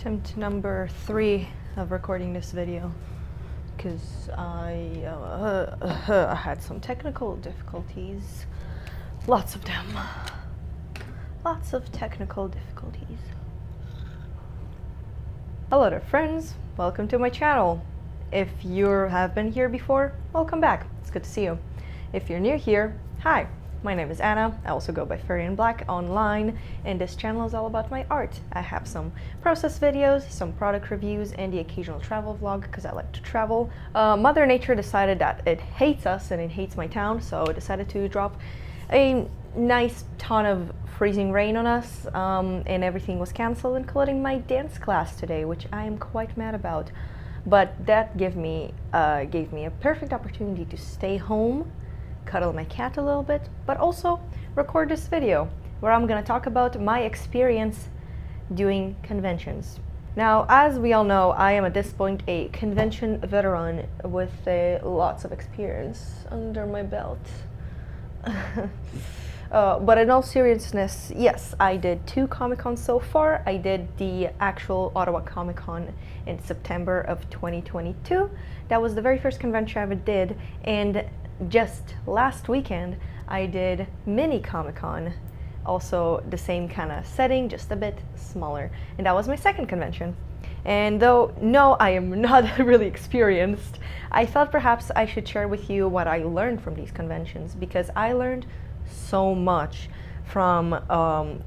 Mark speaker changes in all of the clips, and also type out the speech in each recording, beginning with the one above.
Speaker 1: Attempt number 3 of recording this video because I had some technical difficulties. Lots of them. Lots of technical difficulties. Hello there, friends. Welcome to my channel. If you have been here before, welcome back. It's good to see you. If you're new here, hi. My name is Anna. I also go by Fairy in Black online, and this channel is all about my art. I have some process videos, some product reviews, and the occasional travel vlog because I like to travel. Mother Nature decided that it hates us and it hates my town, so it decided to drop a nice ton of freezing rain on us, and everything was cancelled, including my dance class today, which I am quite mad about. But that gave me a perfect opportunity to stay home, cuddle my cat a little bit, but also record this video where I'm going to talk about my experience doing conventions. Now, as we all know, I am at this point a convention veteran with lots of experience under my belt. But in all seriousness, yes, I did 2 Comicons so far. I did the actual Ottawa Comicon in September of 2022. That was the very first convention I ever did, and just last weekend I did mini Comicon, also the same kind of setting, just a bit smaller, and that was my second convention. And though no, I am not really experienced, I thought perhaps I should share with you what I learned from these conventions, because I learned so much from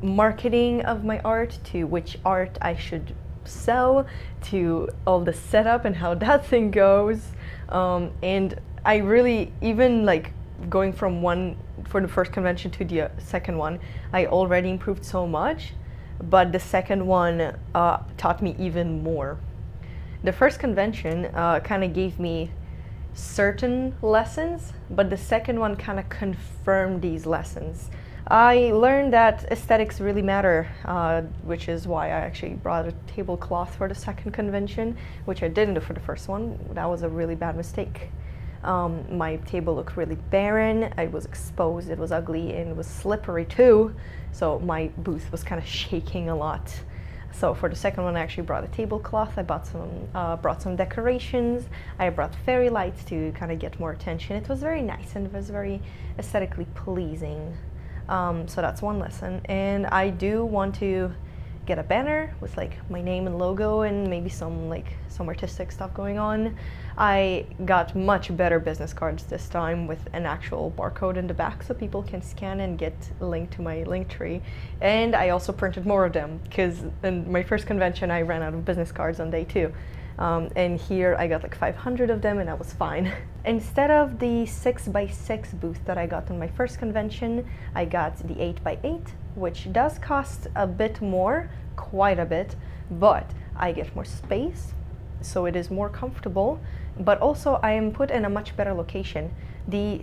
Speaker 1: marketing of my art, to which art I should sell, to all the setup and how that thing goes, and I really, even like going from one for the first convention to the second one, I already improved so much, but the second one taught me even more. The first convention kind of gave me certain lessons, but the second one kind of confirmed these lessons. I learned that aesthetics really matter, which is why I actually brought a tablecloth for the second convention, which I didn't do for the first one. That was a really bad mistake. My table looked really barren, it was exposed, it was ugly, and it was slippery too, so my booth was kind of shaking a lot. So for the second one I actually brought a tablecloth, I brought some decorations, I brought fairy lights to kind of get more attention. It was very nice and it was very aesthetically pleasing. So that's one lesson, and I do want to get a banner with like my name and logo and maybe some artistic stuff going on. I got much better business cards this time with an actual barcode in the back so people can scan and get a link to my link tree. And I also printed more of them because in my first convention I ran out of business cards on day 2. And here I got like 500 of them and that was fine. Instead of the 6x6 booth that I got on my first convention, I got the 8x8, which does cost a bit more, quite a bit, but I get more space, so it is more comfortable, but also I am put in a much better location. The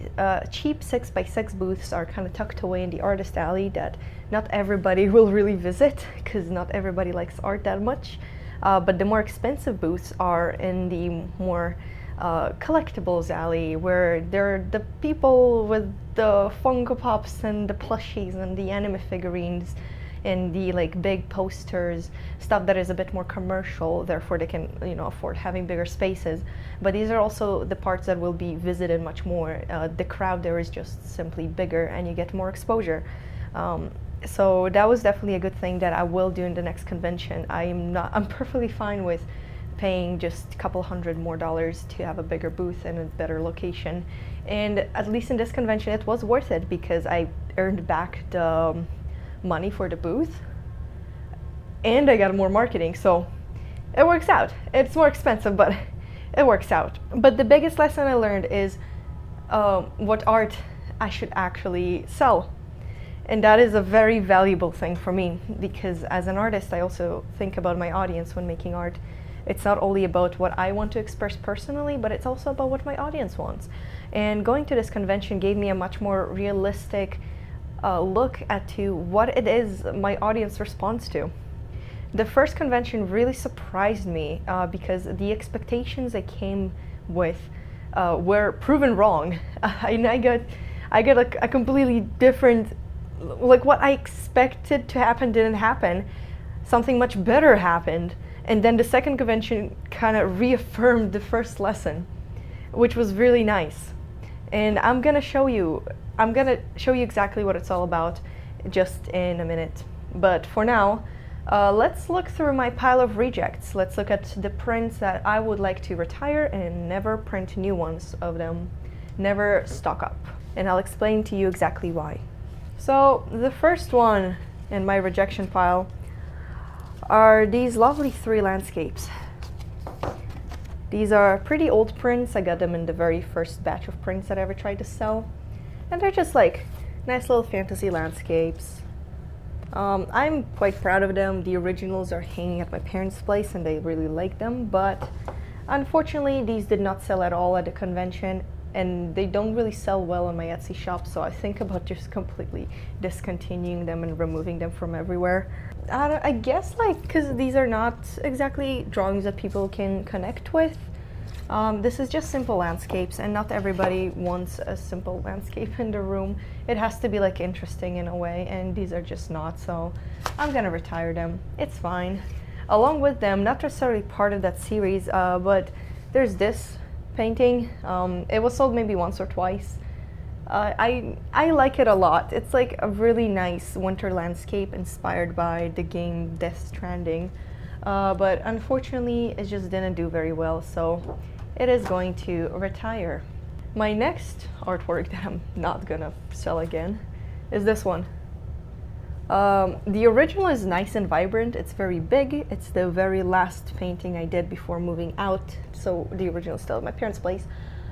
Speaker 1: cheap 6x6 booths are kind of tucked away in the artist alley that not everybody will really visit, because not everybody likes art that much. But the more expensive booths are in the more collectibles alley, where they're the people with the Funko Pops and the plushies and the anime figurines and the like big posters, stuff that is a bit more commercial, therefore they can afford having bigger spaces. But these are also the parts that will be visited much more. The crowd there is just simply bigger and you get more exposure. So that was definitely a good thing that I will do in the next convention. I'm perfectly fine with paying just a couple $100 more to have a bigger booth and a better location. And at least in this convention it was worth it because I earned back the money for the booth and I got more marketing, so it works out. It's more expensive, but it works out. But the biggest lesson I learned is what art I should actually sell. And that is a very valuable thing for me, because as an artist I also think about my audience when making art. It's not only about what I want to express personally, but it's also about what my audience wants. And going to this convention gave me a much more realistic look at to what it is my audience responds to. The first convention really surprised me because the expectations I came with were proven wrong. I got a completely different, like what I expected to happen didn't happen. Something much better happened. And then the second convention kind of reaffirmed the first lesson, which was really nice. And I'm gonna show you exactly what it's all about just in a minute. But for now, let's look through my pile of rejects. Let's look at the prints that I would like to retire and never print new ones of them, never stock up. And I'll explain to you exactly why. So the first one in my rejection pile are these lovely 3 landscapes. These are pretty old prints. I got them in the very first batch of prints that I ever tried to sell. And they're just like nice little fantasy landscapes. I'm quite proud of them. The originals are hanging at my parents' place and they really like them, but unfortunately these did not sell at all at the convention, and they don't really sell well on my Etsy shop, so I think about just completely discontinuing them and removing them from everywhere. I guess because these are not exactly drawings that people can connect with. This is just simple landscapes, and not everybody wants a simple landscape in the room. It has to be interesting in a way, and these are just not, so I'm gonna retire them. It's fine. Along with them, not necessarily part of that series, but there's this painting. It was sold maybe once or twice. I like it a lot. It's like a really nice winter landscape inspired by the game Death Stranding, but unfortunately it just didn't do very well, so it is going to retire. My next artwork that I'm not gonna sell again is this one. The original is nice and vibrant. It's very big. It's the very last painting I did before moving out, so the original is still at my parents' place.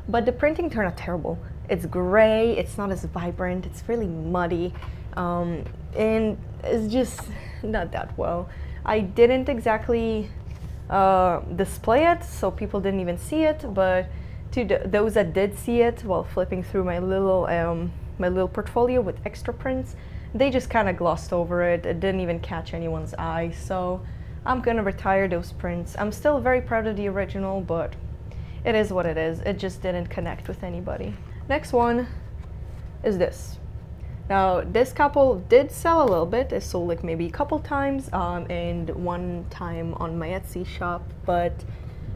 Speaker 1: But the printing turned out terrible. It's gray, it's not as vibrant, it's really muddy, and it's just not that well. I didn't exactly display it, so people didn't even see it, but to those that did see it while flipping through my little portfolio with extra prints, they just kind of glossed over it. It didn't even catch anyone's eye, so I'm gonna retire those prints. I'm still very proud of the original, but it is what it is. It just didn't connect with anybody. Next one is this. Now, this couple did sell a little bit. It sold maybe a couple times, and one time on my Etsy shop, but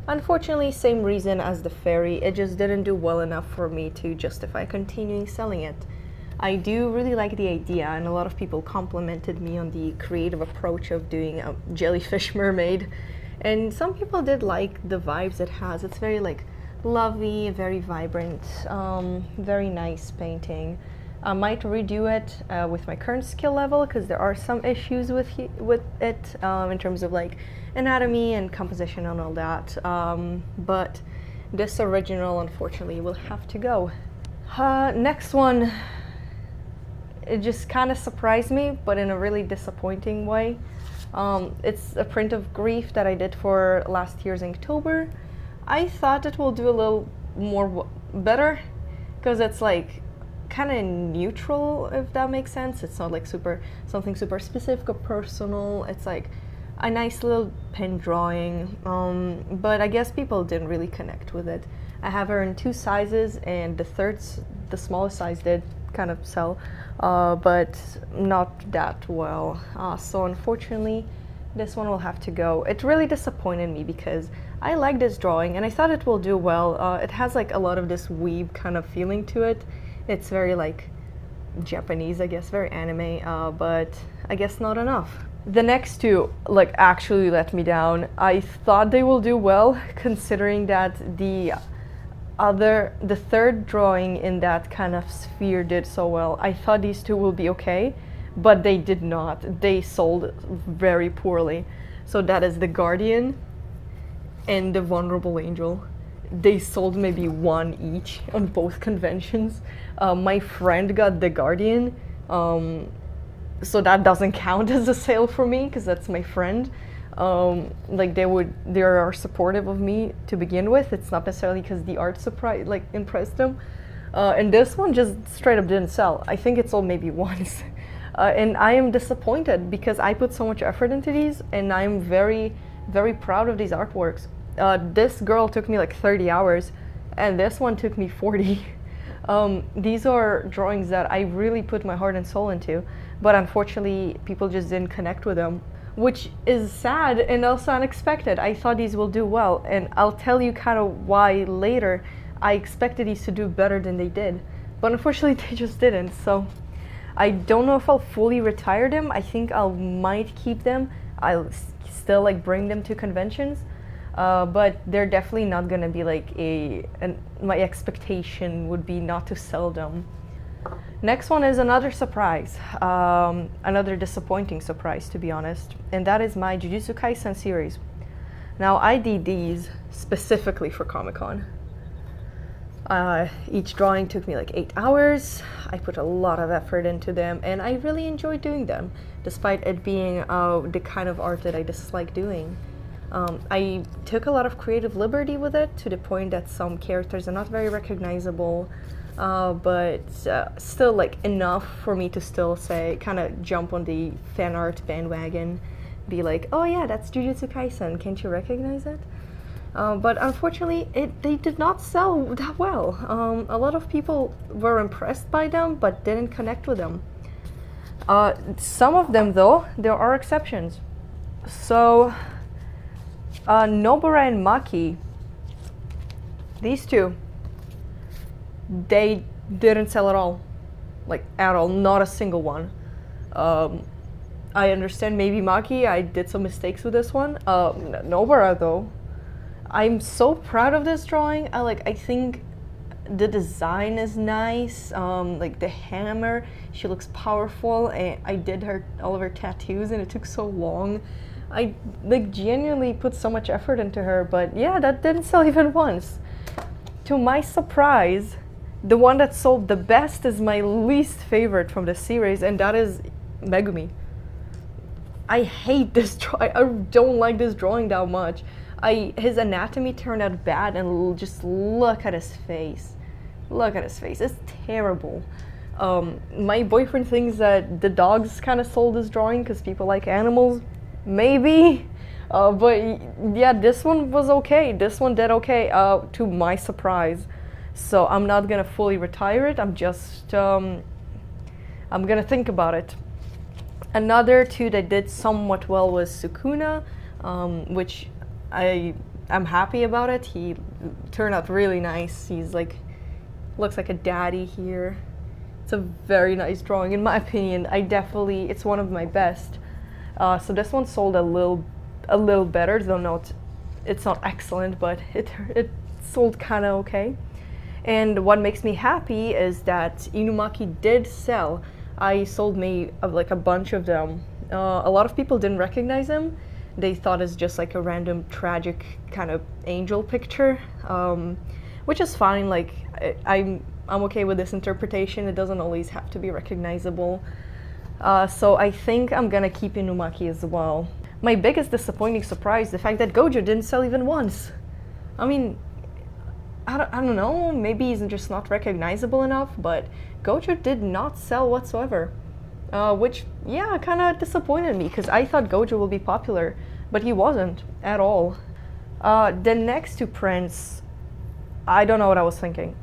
Speaker 1: unfortunately, same reason as the fairy, it just didn't do well enough for me to justify continuing selling it. I do really like the idea, and a lot of people complimented me on the creative approach of doing a jellyfish mermaid. And some people did like the vibes it has. It's very lovely, very vibrant, very nice painting. I might redo it with my current skill level, because there are some issues with it in terms of anatomy and composition and all that. But this original, unfortunately, will have to go. Next one, it just kind of surprised me, but in a really disappointing way. It's a print of Grief that I did for last year's Inktober. I thought it will do a little more better, because it's kind of neutral, if that makes sense. It's not something super specific or personal. It's a nice little pen drawing, but I guess people didn't really connect with it. I have her in 2 sizes, and the smallest size did kind of sell, but not that well. So unfortunately, this one will have to go. It really disappointed me because I like this drawing and I thought it will do well. It has a lot of this weave kind of feeling to it. It's very Japanese, I guess, very anime, but I guess not enough. The next 2 actually let me down. I thought they will do well, considering that the 3rd drawing in that kind of sphere did so well. I thought these 2 will be okay, but they did not. They sold very poorly. So that is the Guardian and the Vulnerable Angel. They sold maybe 1 each on both conventions. My friend got the Guardian, so that doesn't count as a sale for me, because that's my friend. They are supportive of me to begin with. It's not necessarily because the art impressed them. And this one just straight up didn't sell. I think it sold maybe once. And I am disappointed because I put so much effort into these, and I'm very, very proud of these artworks. This girl took me 30 hours, and this one took me 40. These are drawings that I really put my heart and soul into, but unfortunately people just didn't connect with them. which is sad and also unexpected. I thought these will do well, and I'll tell you kind of why later. I expected these to do better than they did, but unfortunately they just didn't. So I don't know if I'll fully retire them. I think I might keep them. I'll still like bring them to conventions, but they're definitely not gonna be like my expectation would be not to sell them. Next one is another surprise, another disappointing surprise to be honest, and that is my Jujutsu Kaisen series. Now I did these specifically for Comicon. Each drawing took me like 8 hours. I put a lot of effort into them and I really enjoyed doing them, despite it being the kind of art that I dislike doing. I took a lot of creative liberty with it to the point that some characters are not very recognizable, but still like enough for me to still say, kind of jump on the fan art bandwagon, be like, oh yeah, that's Jujutsu Kaisen, can't you recognize it? But unfortunately, they did not sell that well. A lot of people were impressed by them, but didn't connect with them. Some of them, though, there are exceptions. So, Nobara and Maki, these two, they didn't sell at all. Like, at all, not a single one. I understand maybe Maki, I did some mistakes with this one. Nobara, though, I'm so proud of this drawing. I think the design is nice. Like the hammer, she looks powerful. And I did all of her tattoos, and it took so long. I like genuinely put so much effort into her, but yeah, that didn't sell even once. To my surprise, the one that sold the best is my least favorite from the series, and that is Megumi. I hate this drawing. I don't like this drawing that much. His anatomy turned out bad, and just look at his face. Look at his face. It's terrible. My boyfriend thinks that the dogs kind of sold this drawing because people like animals. Maybe. But yeah, this one was okay. This one did okay, to my surprise. So I'm not gonna fully retire it. I'm just, I'm gonna think about it. Another two that did somewhat well was Sukuna, which I'm happy about it. He turned out really nice. He's like, looks like a daddy here. It's a very nice drawing in my opinion. It's one of my best. So this one sold a little better, though it's not excellent, but it sold kind of okay. And what makes me happy is that Inumaki did sell. I sold like a bunch of them. A lot of people didn't recognize him. They thought it's just like a random tragic kind of angel picture, which is fine. Like I'm okay with this interpretation. It doesn't always have to be recognizable. So I think I'm gonna keep Inumaki as well. My biggest disappointing surprise, the fact that Gojo didn't sell even once. I mean, I don't know, maybe he's just not recognizable enough, but Gojo did not sell whatsoever. Which, yeah, kind of disappointed me, because I thought Gojo would be popular, but he wasn't at all. The next two prints, I don't know what I was thinking.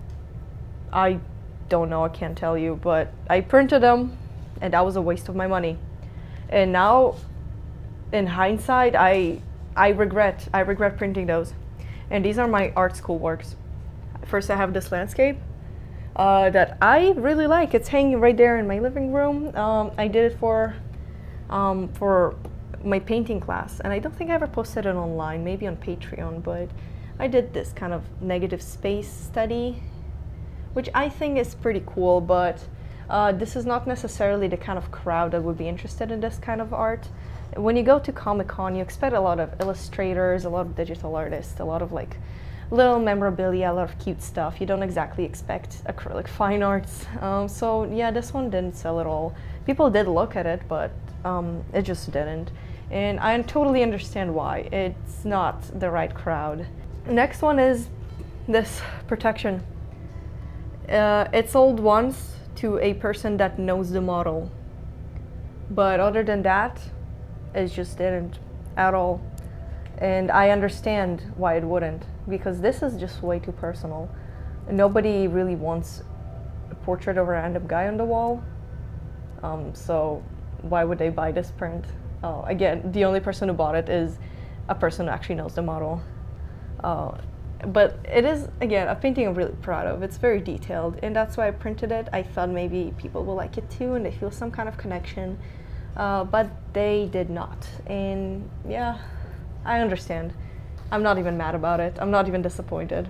Speaker 1: I don't know, I can't tell you, but I printed them, and that was a waste of my money. And now, in hindsight, I regret printing those. And these are my art school works. First I have this landscape, that I really like. It's hanging right there in my living room. I did it for my painting class, and I don't think I ever posted it online, maybe on Patreon, but I did this kind of negative space study, which I think is pretty cool, but this is not necessarily the kind of crowd that would be interested in this kind of art. When you go to Comicon, you expect a lot of illustrators, a lot of digital artists, a lot of like little memorabilia, a lot of cute stuff. You don't exactly expect acrylic fine arts. So yeah, this one didn't sell at all. People did look at it, but it just didn't. And I totally understand why. It's not the right crowd. Next one is this protection. It sold once to a person that knows the model. But other than that, it just didn't at all. And I understand why it wouldn't, because this is just way too personal. Nobody really wants a portrait of a random guy on the wall. So why would they buy this print? Again, the only person who bought it is a person who actually knows the model. But it is, again, a painting I'm really proud of. It's very detailed, and that's why I printed it. I thought maybe people will like it too, and they feel some kind of connection, but they did not. And yeah, I understand. I'm not even mad about it. I'm not even disappointed.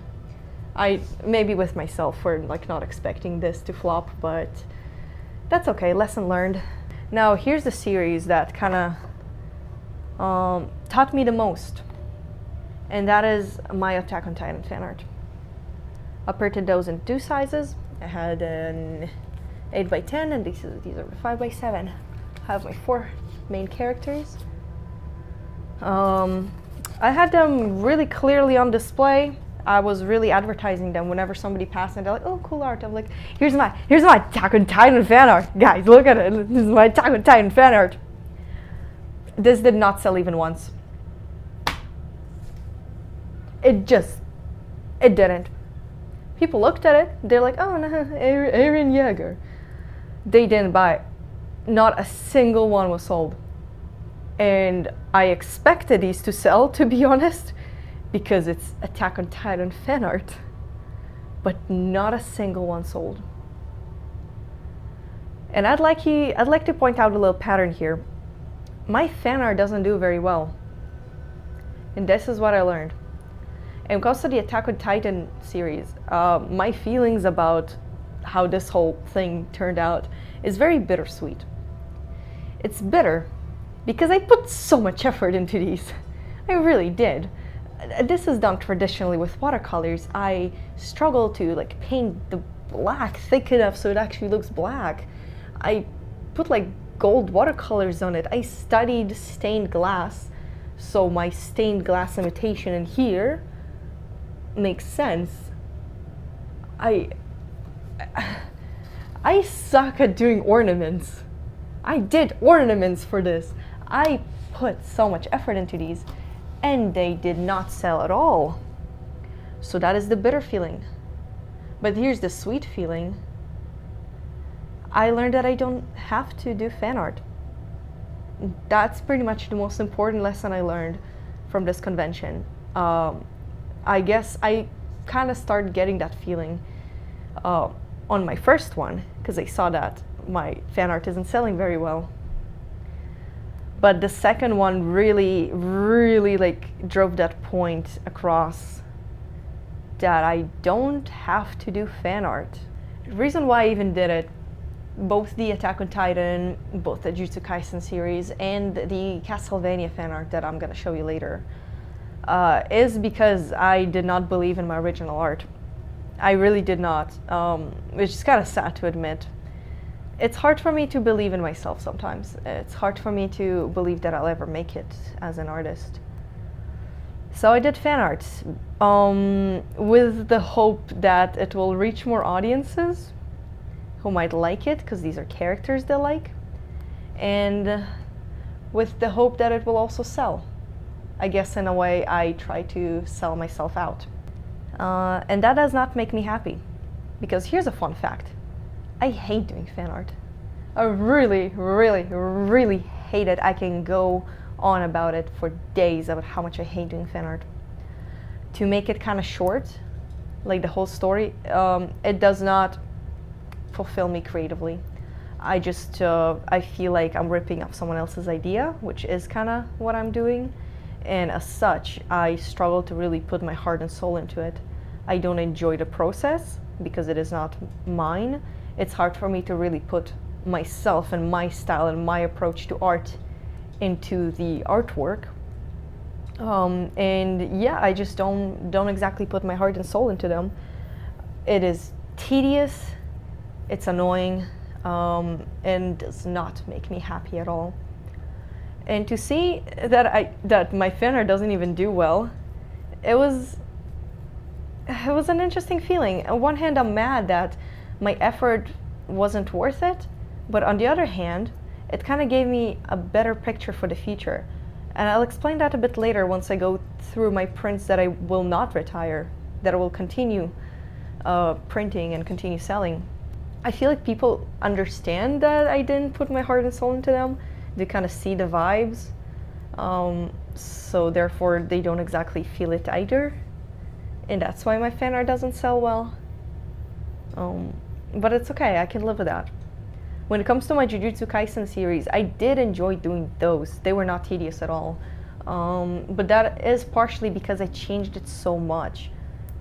Speaker 1: I maybe with myself for like not expecting this to flop, but that's okay. Lesson learned. Now here's the series that kind of taught me the most. And that is my Attack on Titan fan art. I printed those in 2 sizes. I had an 8x10 and these are 5x7. I have my 4 main characters. I had them really clearly on display. I was really advertising them whenever somebody passed and they're like, oh, cool art. I'm like, here's my Attack on Titan fan art. Guys, look at it. This is my Attack on Titan fan art. This did not sell even once. It didn't. People looked at it, they're like, oh no, Eren Yeager. They didn't buy it. Not a single one was sold. And I expected these to sell, to be honest, because it's Attack on Titan fan art. But not a single one sold. And I'd like to point out a little pattern here. My fan art doesn't do very well. And this is what I learned. And because of the Attack on Titan series, my feelings about how this whole thing turned out is very bittersweet. It's bitter because I put so much effort into these. I really did. This is done traditionally with watercolors. I struggle to like paint the black thick enough so it actually looks black. I put like gold watercolors on it. I studied stained glass, so my stained glass imitation in here makes sense. I suck at doing ornaments. I did ornaments for this. I put so much effort into these and they did not sell at all. So that is the bitter feeling. But here's the sweet feeling. I learned that I don't have to do fan art. That's pretty much the most important lesson I learned from this convention. I guess I kind of started getting that feeling on my first one because I saw that my fan art isn't selling very well. But the second one really like drove that point across that I don't have to do fan art. The reason why I even did it, both the Attack on Titan, both the Jujutsu Kaisen series, and the Castlevania fan art that I'm gonna show you later, is because I did not believe in my original art. I really did not, which is kind of sad to admit. It's hard for me to believe in myself sometimes. It's hard for me to believe that I'll ever make it as an artist. So I did fan art with the hope that it will reach more audiences who might like it, because these are characters they like, and with the hope that it will also sell. I guess in a way I try to sell myself out. And that does not make me happy, because here's a fun fact. I hate doing fan art. I really hate it. I can go on about it for days about how much I hate doing fan art. To make it kind of short, like the whole story, it does not fulfill me creatively. I feel like I'm ripping up someone else's idea, which is kind of what I'm doing. And as such, I struggle to really put my heart and soul into it. I don't enjoy the process because it is not mine. It's hard for me to really put myself and my style and my approach to art into the artwork. And yeah, I just don't exactly put my heart and soul into them. It is tedious, it's annoying, and does not make me happy at all. And to see that my fan art doesn't even do well, it was an interesting feeling. On one hand, I'm mad that my effort wasn't worth it, but on the other hand, it kind of gave me a better picture for the future. And I'll explain that a bit later once I go through my prints that I will not retire, that I will continue printing and continue selling. I feel like people understand that I didn't put my heart and soul into them, they kind of see the vibes. So therefore they don't exactly feel it either. And that's why my fan art doesn't sell well. But it's okay, I can live with that. When it comes to my Jujutsu Kaisen series, I did enjoy doing those. They were not tedious at all. But that is partially because I changed it so much.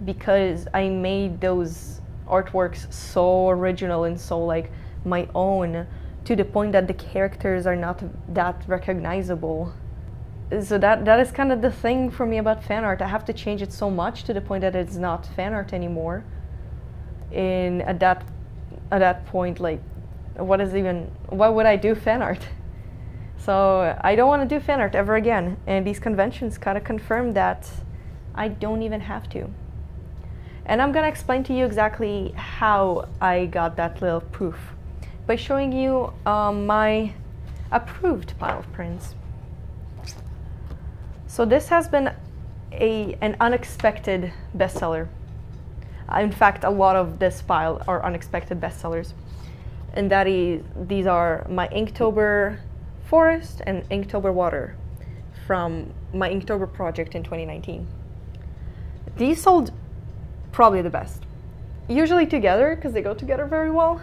Speaker 1: Because I made those artworks so original and so like my own, to the point that the characters are not that recognizable. So that is kind of the thing for me about fan art. I have to change it so much to the point that it's not fan art anymore. And at that point, like, why would I do fan art? So I don't want to do fan art ever again. And these conventions kind of confirm that I don't even have to. And I'm gonna explain to you exactly how I got that little proof by showing you my approved pile of prints. So this has been an unexpected bestseller. In fact, a lot of this pile are unexpected bestsellers. And these are my Inktober Forest and Inktober Water from my Inktober project in 2019. These sold probably the best. Usually together, because they go together very well.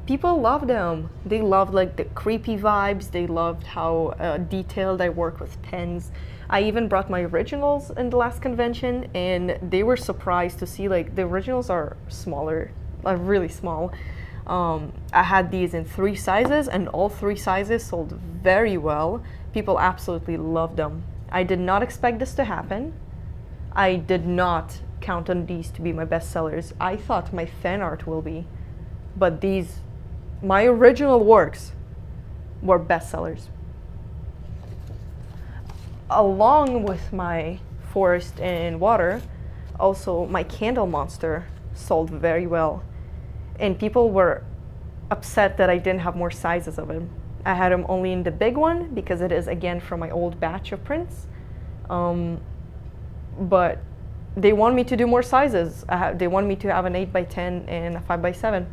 Speaker 1: People love them. They loved like the creepy vibes. They loved how detailed I work with pens. I even brought my originals in the last convention, and they were surprised to see like the originals are smaller, really small. I had these in 3 sizes, and all 3 sizes sold very well. People absolutely loved them. I did not expect this to happen. I did not count on these to be my bestsellers. I thought my fan art will be. But these, my original works, were bestsellers. Along with my Forest and Water, also my Candle Monster sold very well. And people were upset that I didn't have more sizes of it. I had them only in the big one because it is again from my old batch of prints. But they want me to do more sizes. They want me to have an 8x10 and a 5x7.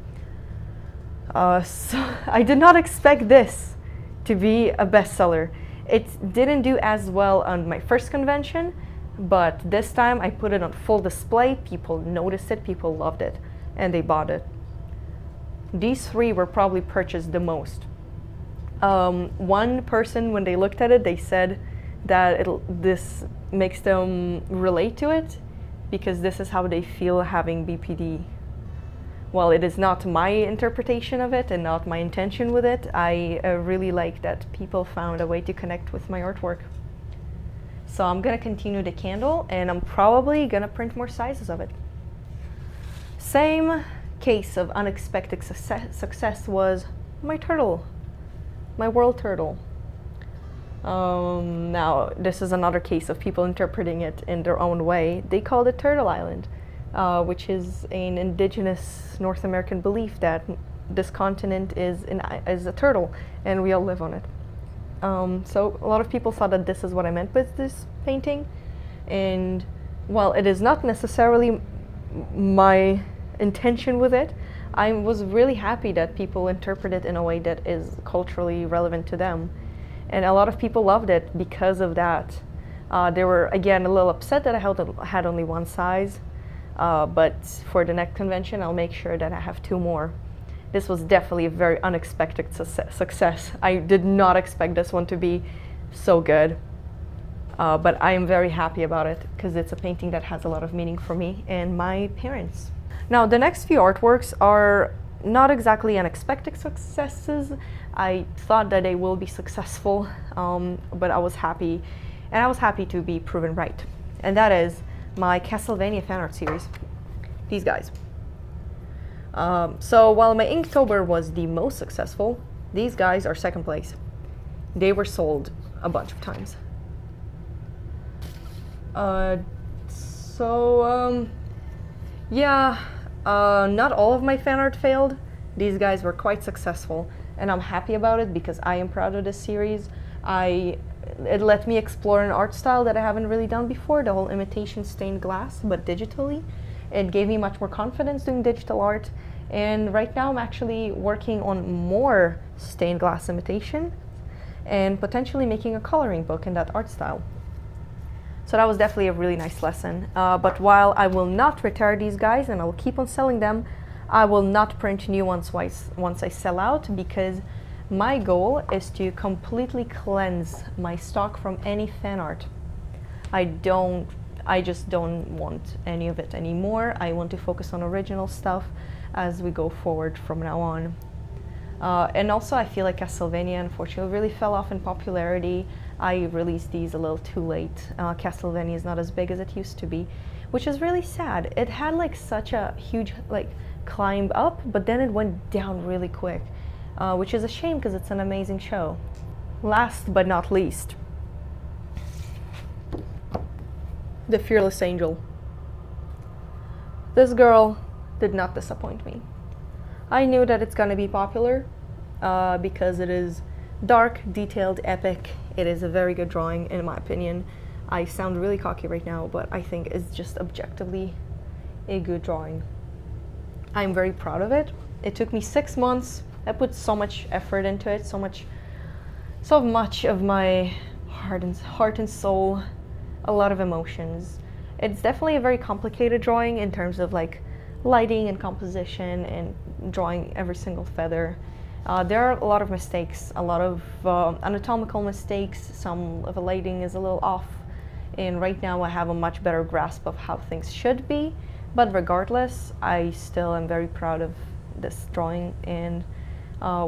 Speaker 1: So I did not expect this to be a bestseller. It didn't do as well on my first convention, but this time I put it on full display. People noticed it, people loved it, and they bought it. These 3 were probably purchased the most. One person, when they looked at it, they said that this makes them relate to it because this is how they feel having BPD. While it is not my interpretation of it and not my intention with it, I really like that people found a way to connect with my artwork. So I'm gonna continue the candle, and I'm probably gonna print more sizes of it. Same case of unexpected success was my turtle, my world turtle. Now, this is another case of people interpreting it in their own way. They called it Turtle Island. Which is an indigenous North American belief that this continent is a turtle and we all live on it. So a lot of people thought that this is what I meant with this painting, and while it is not necessarily my intention with it, I was really happy that people interpret it in a way that is culturally relevant to them, and a lot of people loved it because of that. They were again a little upset that I had only 1 size. But for the next convention, I'll make sure that I have 2 more. This was definitely a very unexpected success. I did not expect this one to be so good. But I am very happy about it because it's a painting that has a lot of meaning for me and my parents. Now, the next few artworks are not exactly unexpected successes. I thought that they will be successful, but I was happy. And I was happy to be proven right. And that is my Castlevania fan art series. These guys. So while my Inktober was the most successful, these guys are second place. They were sold a bunch of times. Not all of my fan art failed. These guys were quite successful, and I'm happy about it because I am proud of this series. It let me explore an art style that I haven't really done before, the whole imitation stained glass, but digitally. It gave me much more confidence doing digital art, and right now I'm actually working on more stained glass imitation, and potentially making a coloring book in that art style. So that was definitely a really nice lesson. But while I will not retire these guys and I will keep on selling them, I will not print new ones once I sell out, because my goal is to completely cleanse my stock from any fan art. I just don't want any of it anymore. I want to focus on original stuff as we go forward from now on. And also I feel like Castlevania unfortunately really fell off in popularity. I released these a little too late. Castlevania is not as big as it used to be, which is really sad. It had like such a huge like climb up, but then it went down really quick, which is a shame because it's an amazing show. Last but not least, the Fearless Angel. This girl did not disappoint me. I knew that it's gonna be popular because it is dark, detailed, epic. It is a very good drawing in my opinion. I sound really cocky right now, but I think it's just objectively a good drawing. I'm very proud of it. It took me 6 months. I put so much effort into it, so much of my heart and soul, a lot of emotions. It's definitely a very complicated drawing in terms of like lighting and composition and drawing every single feather. There are a lot of mistakes, a lot of anatomical mistakes. Some of the lighting is a little off, and right now I have a much better grasp of how things should be. But regardless, I still am very proud of this drawing, and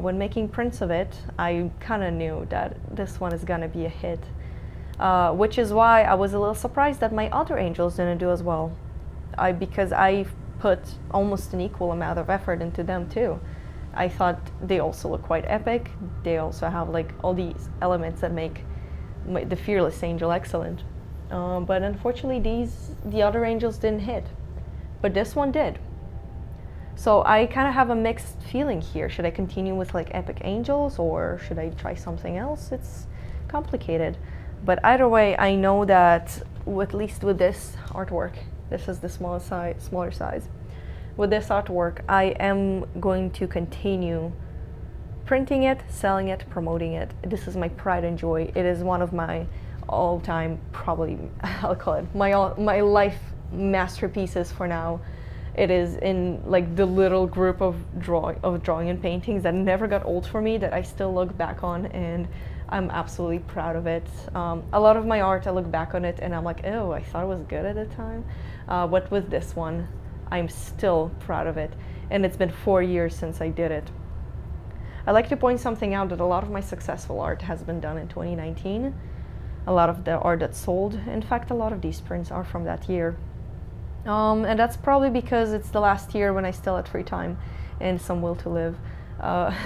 Speaker 1: when making prints of it, I kind of knew that this one is gonna be a hit, which is why I was a little surprised that my other angels didn't do as well, because I put almost an equal amount of effort into them too. I thought they also look quite epic. They also have like all these elements that make the Fearless Angel excellent. But unfortunately, the other angels didn't hit. But this one did. So I kind of have a mixed feeling here. Should I continue with like epic angels, or should I try something else? It's complicated. But either way, I know that at least with this artwork, this is the smaller size. With this artwork, I am going to continue printing it, selling it, promoting it. This is my pride and joy. It is one of my all-time, probably, I'll call it my life masterpieces for now. It is in like the little group of drawing and paintings that never got old for me, that I still look back on, and I'm absolutely proud of it. A lot of my art, I look back on it and I'm like, oh, I thought it was good at the time. But with this one, I'm still proud of it, and it's been 4 years since I did it. I like to point something out, that a lot of my successful art has been done in 2019. A lot of the art that sold, in fact, a lot of these prints are from that year. And that's probably because it's the last year when I still had free time and some will to live.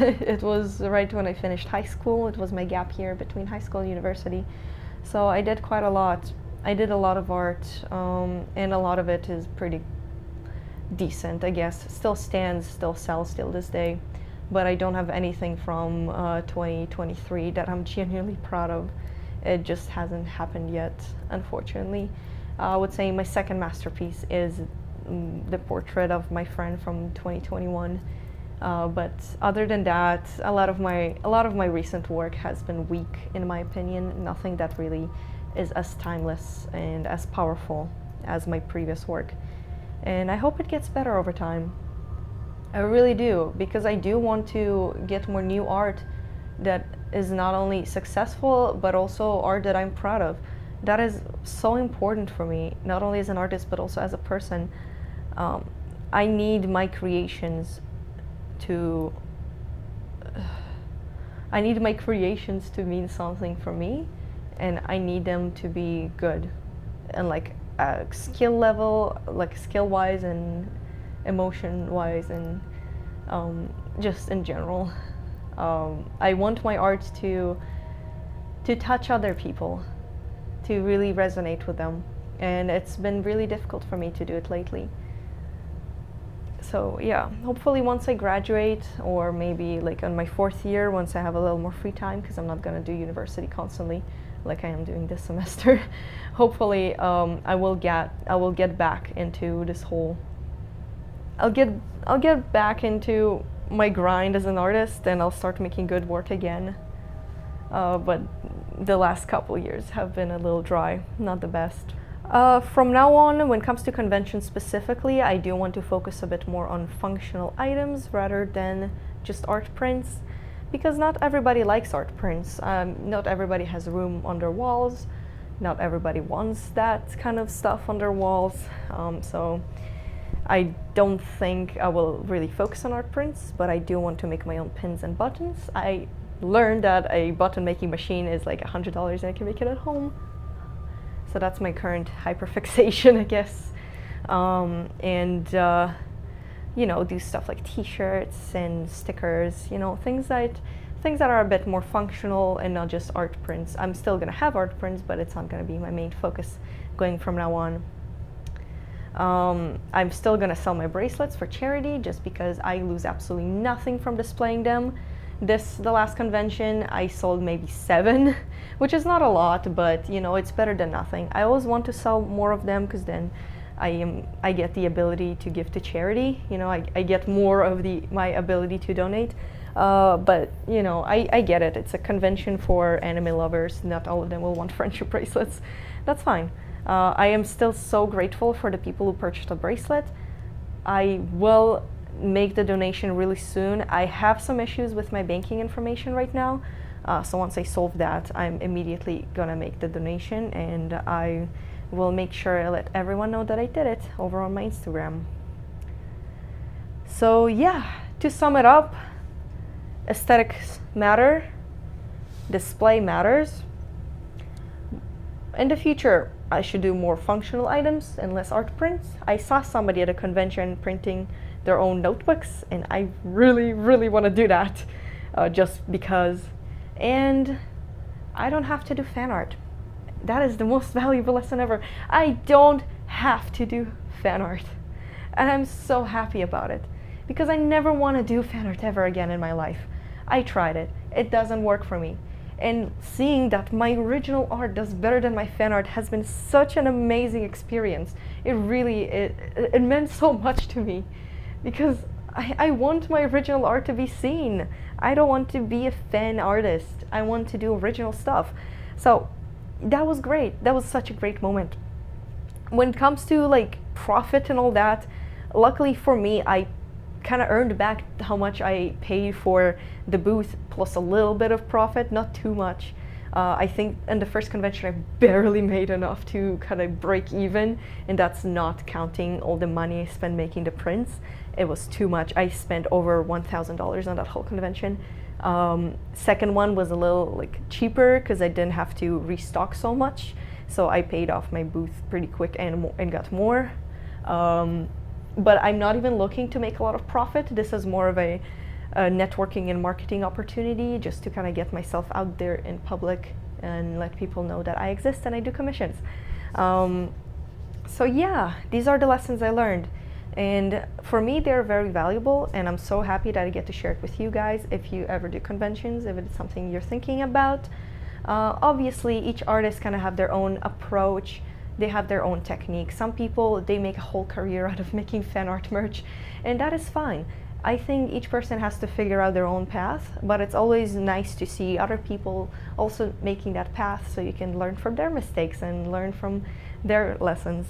Speaker 1: It was right when I finished high school. It was my gap year between high school and university. So I did quite a lot. I did a lot of art, and a lot of it is pretty decent, I guess. Still stands, still sells till this day. But I don't have anything from 2023 that I'm genuinely proud of. It just hasn't happened yet, unfortunately. I would say my second masterpiece is the portrait of my friend from 2021. But other than that, a lot of my recent work has been weak, in my opinion. Nothing that really is as timeless and as powerful as my previous work. And I hope it gets better over time. I really do, because I do want to get more new art that is not only successful, but also art that I'm proud of. That is so important for me, not only as an artist, but also as a person. I need my creations to mean something for me, and I need them to be good, and like skill level, like skill-wise and emotion-wise, and just in general. I want my art to touch other people, to really resonate with them, and it's been really difficult for me to do it lately. So yeah, hopefully once I graduate, or maybe like on my 4th year, once I have a little more free time, because I'm not gonna do university constantly like I am doing this semester. Hopefully I will get back into this whole, I'll get back into my grind as an artist, and I'll start making good work again. but the last couple years have been a little dry, not the best. From now on, when it comes to conventions specifically, I do want to focus a bit more on functional items rather than just art prints, because not everybody likes art prints. Not everybody has room on their walls. Not everybody wants that kind of stuff on their walls. So I don't think I will really focus on art prints, but I do want to make my own pins and buttons. I learned that a button making machine is like $100 and I can make it at home. So that's my current hyperfixation, I guess. You know, do stuff like t-shirts and stickers, you know, things that are a bit more functional and not just art prints. I'm still gonna have art prints, but it's not gonna be my main focus going from now on. I'm still gonna sell my bracelets for charity just because I lose absolutely nothing from displaying them. The last convention, I sold maybe 7, which is not a lot, but you know, it's better than nothing. I always want to sell more of them because then I get the ability to give to charity. You know, I get more of my ability to donate. But you know, I get it. It's a convention for anime lovers. Not all of them will want friendship bracelets. That's fine. I am still so grateful for the people who purchased a bracelet. I will make the donation really soon. I have some issues with my banking information right now. So once I solve that, I'm immediately gonna make the donation, and I will make sure I let everyone know that I did it over on my Instagram. So yeah, to sum it up, aesthetics matter, display matters. In the future, I should do more functional items and less art prints. I saw somebody at a convention printing their own notebooks, and I really, really want to do that just because. And I don't have to do fan art. That is the most valuable lesson ever. I don't have to do fan art. And I'm so happy about it because I never want to do fan art ever again in my life. I tried it. It doesn't work for me. And seeing that my original art does better than my fan art has been such an amazing experience. It really, it meant so much to me because I want my original art to be seen. I don't want to be a fan artist. I want to do original stuff. So that was great. That was such a great moment. When it comes to like profit and all that, luckily for me, I kind of earned back how much I paid for the booth plus a little bit of profit, not too much. I think in the first convention I barely made enough to kind of break even, and that's not counting all the money I spent making the prints. It was too much. I spent over $1,000 on that whole convention. Second one was a little like cheaper because I didn't have to restock so much, so I paid off my booth pretty quick and got more. But I'm not even looking to make a lot of profit. This is more of a networking and marketing opportunity just to kind of get myself out there in public and let people know that I exist and I do commissions. So yeah, these are the lessons I learned. And for me, they're very valuable, and I'm so happy that I get to share it with you guys if you ever do conventions, if it's something you're thinking about. Obviously, each artist kind of have their own approach. They have their own technique. Some people, they make a whole career out of making fan art merch, and that is fine. I think each person has to figure out their own path, but it's always nice to see other people also making that path so you can learn from their mistakes and learn from their lessons.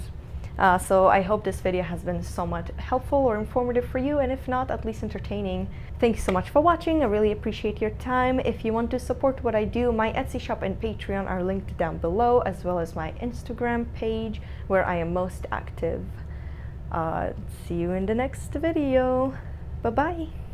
Speaker 1: So I hope this video has been somewhat helpful or informative for you, and if not, at least entertaining. Thank you so much for watching. I really appreciate your time. If you want to support what I do, my Etsy shop and Patreon are linked down below, as well as my Instagram page where I am most active. See you in the next video. Bye-bye.